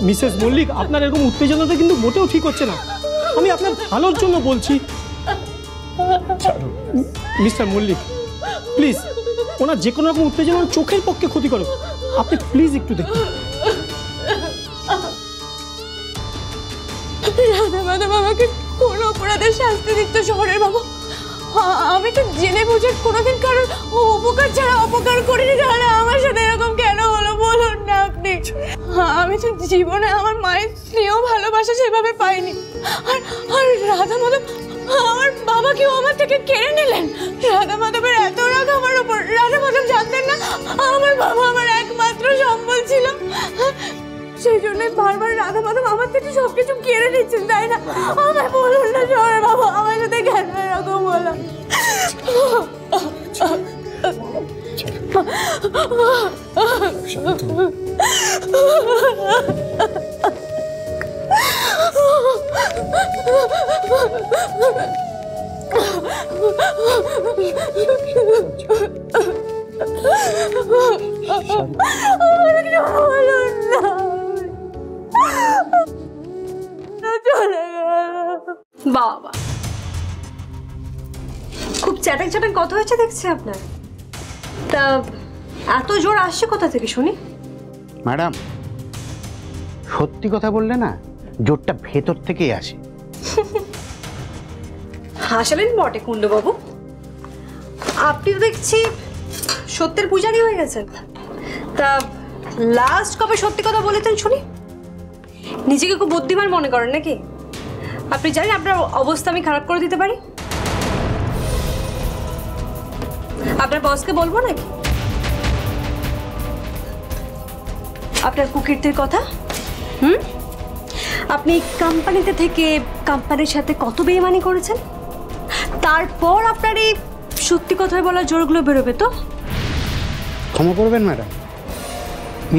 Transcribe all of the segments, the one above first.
Mrs Mallick, আপনার এরকম উত্তেজনাতে কিন্তু মোটেও ঠিক হচ্ছে না। আমি আপনার ভালোর জন্য বলছি। মিস্টার মল্লিক, প্লিজ, ওনার যে কোনো রকম উত্তেজনা চোখের পক্ষে ক্ষতি করো। আপনি প্লিজ একটু দেখুন। রাধা মাধব আমাকে কোন অপরাধের শাস্তি দিত শহরের বাবু? আমি তো জেনে বুঝে কোনোদিন কারোর উপকার ছাড়া অপকার করিনি। তাহলে আমার সাথে এরকম কেন হলো বলুন না আপনি? আমি তো জীবনে আমার মায়ের স্নেহ ভালোবাসা সেভাবে পাইনি। আর রাধা মাধব আমার বাবাকেও আমার থেকে কেড়ে নিলেন। রাধা মাধবের এত রাগ আমার উপর। রাধা মাধব জানতেন না আমার বাবা আমার একমাত্র সম্বল ছিল। সেই জন্য বারবার রাধা মাধব আমার থেকে সবকিছু কেড়ে নিচ্ছেন, তাই না? আমায় বলুন না শহরের বাবা, আমার সাথে কেন এরকম হলো? বাবা, খুব চ্যাটাং চ্যাটাং কথা হয়েছে দেখছি আপনার। তা এত জোর আসছে কোথা থেকে শুনি? ম্যাডাম, সত্যি কথা বললে না, জোরটা ভেতর থেকেই আসে। হাসালেন বটে কুণ্ডবাবু, আপনি তো দেখছি সত্যের পূজারী হয়ে গেছেন। তা লাস্ট কবে সত্যি কথা বলেছেন শুনি? নিজেকে খুব বুদ্ধিমান মনে করেন নাকি? আপনি জানেন আপনার অবস্থা আমি খারাপ করে দিতে পারি। আপনার বসকে বলবো নাকি আপনার কুকীর্তির কথা? আপনি কোম্পানিতে থেকে কোম্পানির সাথে কত বেইমানি করেছেন, তারপর আপনার এই সত্যি কথা বলার জোরগুলো বেরোবে তো? ক্ষমা করবেন ম্যাডাম,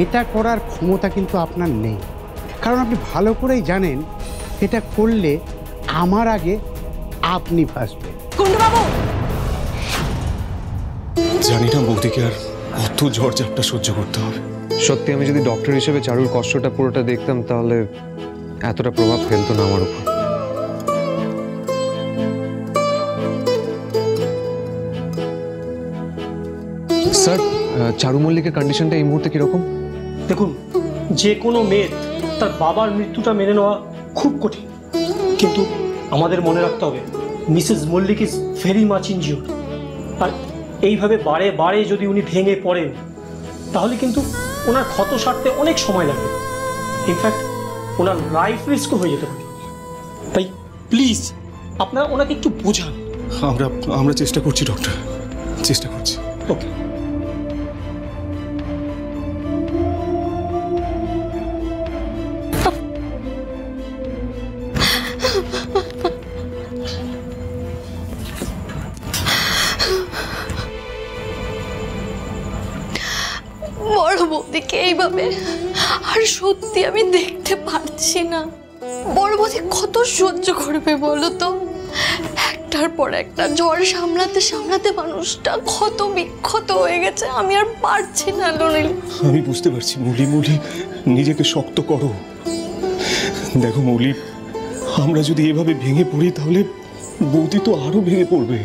এটা করার ক্ষমতা কিন্তু আপনার নেই। কারণ আপনি ভালো করেই জানেন এটা করলে আমার আগে আপনি ফাঁসবেন। কুণ্ডবাবু, জানি না বৌদিকে আর কত ঝড় ঝাপটা সহ্য করতে হবে। সত্যি আমি যদি ডক্টর হিসেবে চারুর কষ্টটা পুরোটা দেখতাম তাহলে এতটা প্রভাব ফেলতো না আমার উপর। স্যার, চারু মল্লিকের কন্ডিশনটা এই মুহূর্তে কিরকম? দেখুন, যে কোনো মেয়ের তার বাবার মৃত্যুটা মেনে নেওয়া খুব কঠিন, কিন্তু আমাদের মনে রাখতে হবে Mrs Mallick is very much injured. আর এইভাবে বারে বারে যদি উনি ভেঙে পড়েন তাহলে কিন্তু ওনার ক্ষত সারতে অনেক সময় লাগবে। ইনফ্যাক্ট ওনার লাইফ রিস্কও হয়ে যেতে পারে। তাই প্লিজ আপনারা ওনাকে একটু বোঝান। আমরা চেষ্টা করছি ডক্টর, চেষ্টা করছি। ওকে। বড় বৌদিকে এইভাবে আর সত্যি আমি দেখতে পারছি না। বড় বৌদি কত সহ্য করবে বলো তো? একটার পর একটা ঝড় সামলাতে সামলাতে মানুষটা ক্ষত বিক্ষত হয়ে গেছে। আমি আর পারছি না নলিল। আমি বুঝতে পারছি মৌলি, নিজেকে শক্ত করো। দেখো মৌলি, আমরা যদি এভাবে ভেঙে পড়ি তাহলে বৌদি তো আরো ভেঙে পড়বে।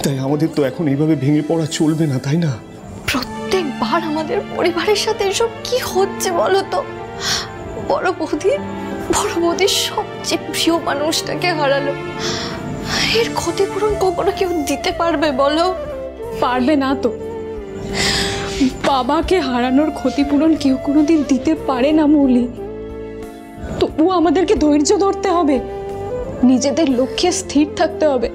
তাই আমাদের তো এখন এইভাবে ভেঙে পড়া চলবে না, তাই না? প্রত্যেকবার আমাদের পরিবারের সাথে এসব কি হচ্ছে বলো তো? বড় বৌদির সবচেয়ে প্রিয় মানুষটাকে হারালো। এর ক্ষতিপূরণ কখনো কেউ দিতে পারবে বলো? পারবে না তো। বাবাকে হারানোর ক্ষতিপূরণ কেউ কোনোদিন দিতে পারে না মৌলি। তবুও আমাদেরকে ধৈর্য ধরতে হবে, নিজেদের লক্ষ্যে স্থির থাকতে হবে।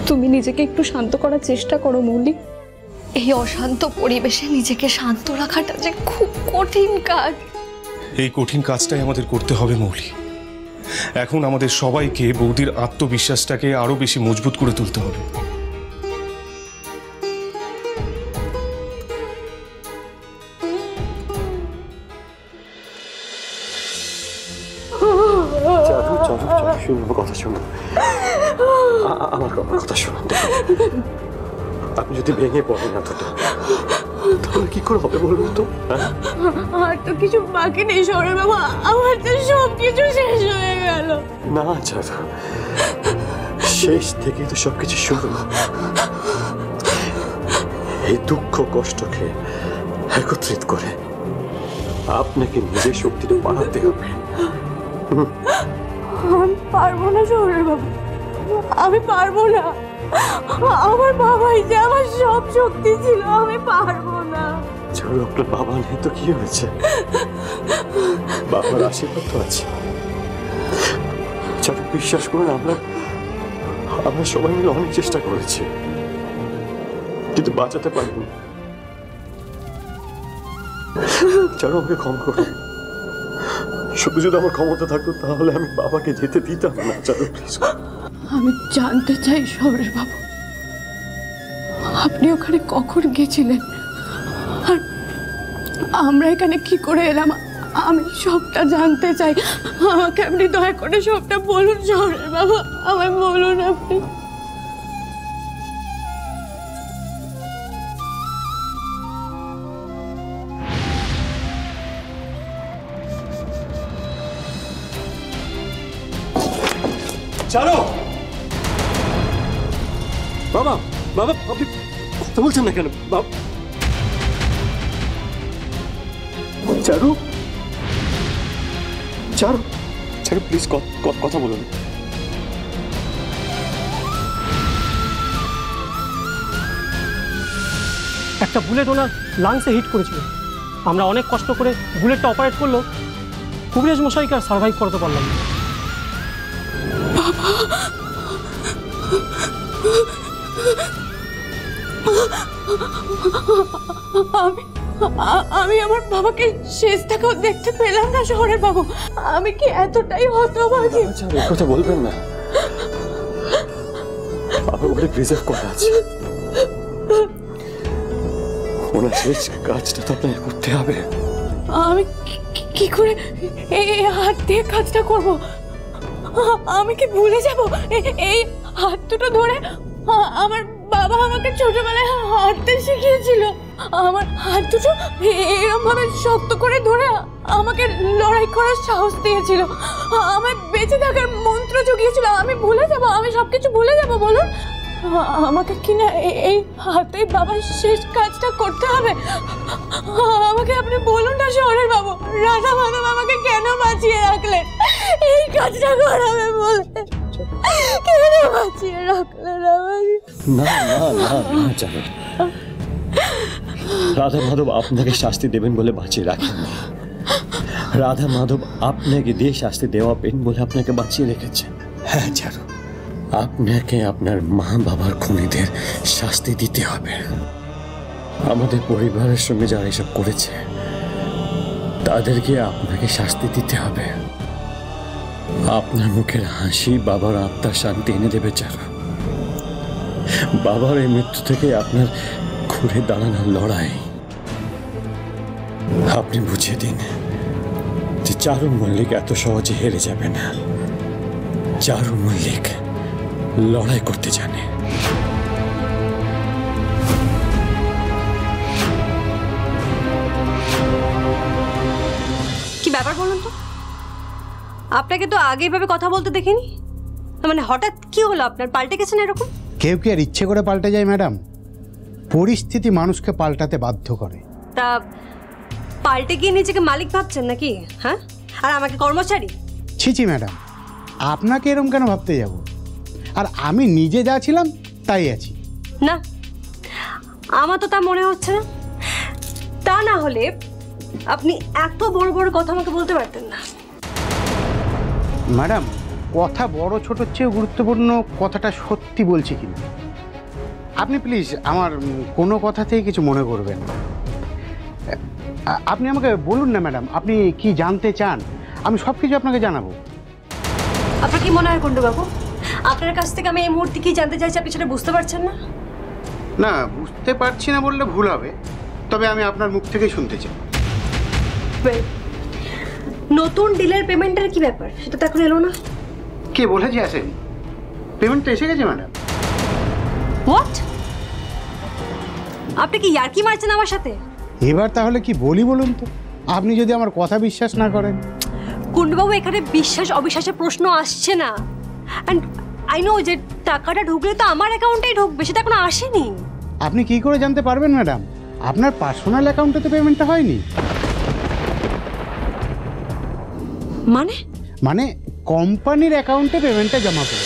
তুমি নিজেকে একটু শান্ত করার চেষ্টা করো মৌলি। এই অশান্ত পরিবেশে নিজেকে শান্ত রাখাটা যে খুব কঠিন কাজ। এই কঠিন কাজটাই আমাদের করতে হবে মৌলি। এখন আমাদের সবাইকে বৌদির আত্মবিশ্বাসটাকে আরো বেশি মজবুত করে তুলতে হবে। কথা শোনো, আমার কথা শোনো। আপনি যদি ভেঙে পড়েন না তাহলে কি করে হবে বলুন তো? আর তো কিছু বাকি নেই শহরের বাবা, আমার তো সব কিছু শেষ হয়ে গেল। না চারু, শেষ থেকে তো সবকিছু শুরু। এই দুঃখ কষ্টকে একত্রিত করে আপনাকে নিজের শক্তিটা বাড়াতে হবে। আমি পারবো না শহরের বাবা, আমি পারবো না। আমার বাবাই যে আমার সব শক্তি ছিল, আমি পারবো না। চারু, আপনার বাবা নেই তো কি হয়েছে? বাবার আশীর্বাদ তো আছে। চারু, বিশ্বাস করুন, আমরা সবাই মিলে অনেক চেষ্টা করেছি, কিন্তু বাঁচাতে পারবো না। চারু, আমাকে ক্ষমা করুন। শুধু যদি আমার ক্ষমতা থাকতো তাহলে আমি বাবাকে যেতে দিতাম না। চারু, প্লিজ। আমি জানতে চাই শহরের বাবু, আপনি ওখানে কখন গেছিলেন আর আমরা এখানে কি করে এলাম? আমি সবটা জানতে চাই। আমাকে আপনি দয়া করে সবটা বলুন শহরের বাবু, আমায় বলুন আপনি। চারু! বাবা, বাবা, আপনি কথা বলছেন না কেন? বাবা, চারু, চারু, চারু, প্লিজ কথা বলুন। একটা বুলেট ওনার লাংসে হিট করেছিল। আমরা অনেক কষ্ট করে বুলেটটা অপারেট করলো, কবিরাজ মশাইকে আর সার্ভাইভ করতে পারলাম না। আমি আমার বাবাকে শেষ দেখাও দেখতে পেলাম না শহরের বাবু। আমি কি এতটাই হতভাগী? কথা বলবেন না, আমার ওটা প্রিজার্ভ করা আছে। ওনার শেষ কাজটা তো আপনাকে করতে হবে। আমি কি করে এই হাত দিয়ে কাজটা করব? আমি কি ভুলে যাব? এই হাত দুটো ধরে আমার বাবা আমাকে ছোটবেলায় হাঁটতে শিখিয়েছিল। আমার হাত দুটো এরকম ভাবে শক্ত করে ধরে আমাকে লড়াই করার সাহস দিয়েছিল, আমায় বেঁচে থাকার মন্ত্র জুগিয়েছিল। আমি ভুলে যাব? আমি সবকিছু ভুলে যাব বলুন? আমাকে কিনা এই হাতে বাবার শেষ কাজটা করতে হবে? আমাকে আপনি বলুন না শহরের বাবু, রাধা মাধব আমাকে কেন বাঁচিয়ে রাখলেন? এই কাজটা করাবে বলে কেন বাঁচিয়ে রাখলেন আমাকে? না না না না চারু, রাধা মাধব আপনাকে শাস্তি দেবেন বলে বাঁচিয়ে রাখেন না। রাধা মাধব আপনাকে দিয়ে শাস্তি দেওয়াবেন বলে আপনাকে বাঁচিয়ে রেখেছেন। হ্যাঁ চারু, আপনাকে আপনার মা বাবার খুনিদের শাস্তি দিতে হবে। আমাদের পরিবারের সঙ্গে যারা এসব করেছে তাদেরকে আপনাকে শাস্তি দিতে হবে। আপনার মুখের হাসি বাবার আত্মার শান্তি এনে দেবে চারু। বাবার এই মৃত্যু থেকে আপনার ঘুরে দাঁড়ানোর লড়াই আপনি বুঝিয়ে দিন যে চারু মল্লিক এত সহজে হেরে যাবে না। চারু মল্লিক লড়াই করতে জানে। কি ব্যাপার বলুন তো? আপনাকে তো আগে এভাবে কথা বলতে দেখিনি, মানে হঠাৎ কি হলো আপনার? পাল্টে গেছেন এরকম? কেউ কি আর ইচ্ছে করে পাল্টে যায় ম্যাডাম? পরিস্থিতি মানুষকে পাল্টাতে বাধ্য করে। তা পাল্টে গিয়ে নিজেকে মালিক ভাবছেন নাকি? হ্যাঁ, আর আমাকে কর্মচারী? ছি ছি ম্যাডাম, আপনাকে এরকম কেন ভাবতে যাব? আর আমি নিজে যা ছিলাম তাই আছি। না, আমার তো তা মনে হচ্ছে না। তা না হলে আপনি এত বড় বড় কথা আমাকে বলতে পারতেন না। ম্যাডাম, কথা বড় ছোটোর চেয়েও গুরুত্বপূর্ণ কথাটা সত্যি বলছি কিনা। আপনি প্লিজ আমার কোনো কথাতেই কিছু মনে করবেন না। আপনি আমাকে বলুন না ম্যাডাম, আপনি কি জানতে চান? আমি সব কিছু আপনাকে জানাবো। আপনার কি মনে হয় কুণ্ডুবাবু, আপনার কাছ থেকে আমি এই মুহূর্তে কি জানতে চাইছি আপনি সেটা বুঝতে পারছেন না? না, বুঝতে পারছি না বললে ভুল হবে, তবে আমি আপনার মুখ থেকেই শুনতে চাই। নতুন ডিলের পেমেন্টের কি ব্যাপার, সেটা তো এখন এলো না। কে বলেছে আসেন? পেমেন্টটা এসে গেছে ম্যাডাম। হোয়াট? আপনি কি ইয়ার্কি মারছেন আমার সাথে? এবার তাহলে কি বলি বলুন তো, আপনি যদি আমার কথা বিশ্বাস না করেন? কুণ্ডবাবু, এখানে বিশ্বাস অবিশ্বাসের প্রশ্ন আসছে না। অ্যান্ড আই নো যে টাকাটা ঢুকলে তো আমার অ্যাকাউন্টেই ঢুকবে, সেটা এখনো আসেনি। আপনি কি করে জানতে পারবেন ম্যাডাম? আপনার পার্সোনাল অ্যাকাউন্টে তো পেমেন্টটা হয়নি। মানে কোম্পানির অ্যাকাউন্টে পেমেন্টটা জমা পড়ে।